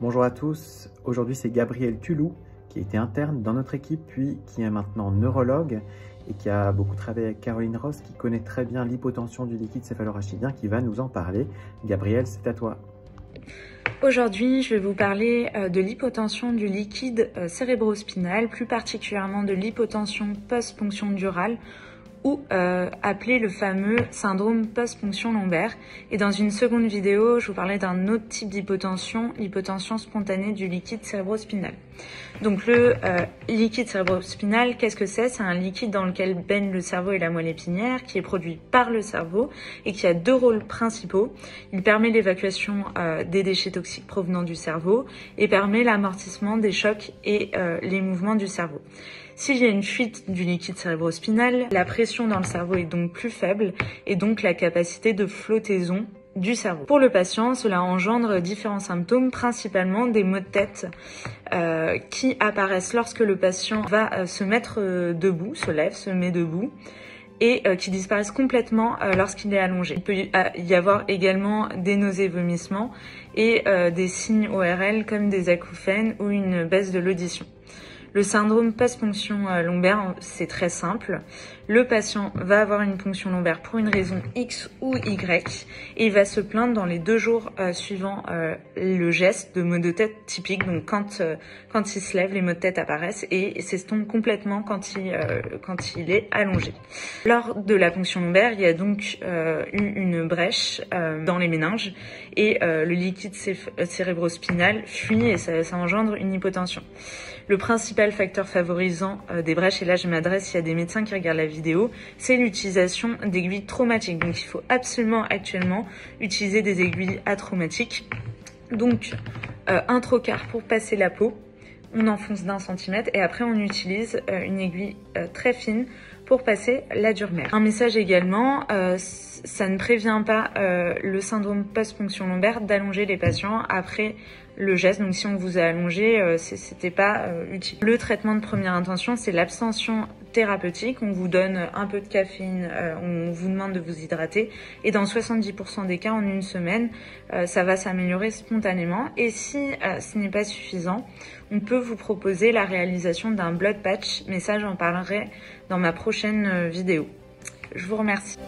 Bonjour à tous, aujourd'hui c'est Gabriel Tulou qui était interne dans notre équipe puis qui est maintenant neurologue et qui a beaucoup travaillé avec Caroline Ross qui connaît très bien l'hypotension du liquide céphalorachidien qui va nous en parler. Gabriel, c'est à toi. Aujourd'hui, je vais vous parler de l'hypotension du liquide cérébrospinal, plus particulièrement de l'hypotension post-ponction durale ou appelé le fameux syndrome post-ponction lombaire. Et dans une seconde vidéo, je vous parlais d'un autre type d'hypotension, l'hypotension spontanée du liquide cérébrospinal. Donc le liquide cérébrospinal, qu'est-ce que c'est? C'est un liquide dans lequel baigne le cerveau et la moelle épinière, qui est produit par le cerveau et qui a deux rôles principaux. Il permet l'évacuation des déchets toxiques provenant du cerveau et permet l'amortissement des chocs et les mouvements du cerveau. S'il y a une fuite du liquide cérébrospinal, la pression dans le cerveau est donc plus faible et donc la capacité de flottaison du cerveau. Pour le patient, cela engendre différents symptômes, principalement des maux de tête qui apparaissent lorsque le patient va se mettre debout, se lève, se met debout, et qui disparaissent complètement lorsqu'il est allongé. Il peut y avoir également des nausées, vomissements et des signes ORL comme des acouphènes ou une baisse de l'audition. Le syndrome post-ponction lombaire, c'est très simple. Le patient va avoir une ponction lombaire pour une raison X ou Y et il va se plaindre dans les 2 jours suivant le geste de maux de tête typique. Donc quand il se lève, les maux de tête apparaissent et s'estompent complètement quand il est allongé. Lors de la ponction lombaire, il y a donc eu une brèche dans les méninges et le liquide cérébrospinal fuit et ça engendre une hypotension. Le principal facteur favorisant des brèches, et là je m'adresse, il y a des médecins qui regardent la vidéo, c'est l'utilisation d'aiguilles traumatiques. Donc il faut absolument actuellement utiliser des aiguilles atraumatiques. Donc un trocar pour passer la peau, on enfonce d'1 centimètre et après on utilise une aiguille très fine pour passer la dure-mère. Un message également, ça ne prévient pas le syndrome post-ponction lombaire d'allonger les patients après le geste. Donc si on vous a allongé, c'était pas utile. Le traitement de première intention, c'est l'abstention thérapeutique. On vous donne un peu de caféine, on vous demande de vous hydrater et dans 70% des cas, en 1 semaine, ça va s'améliorer spontanément. Et si ce n'est pas suffisant, on peut vous proposer la réalisation d'un blood patch, mais ça j'en parlerai dans ma prochaine vidéo. Je vous remercie.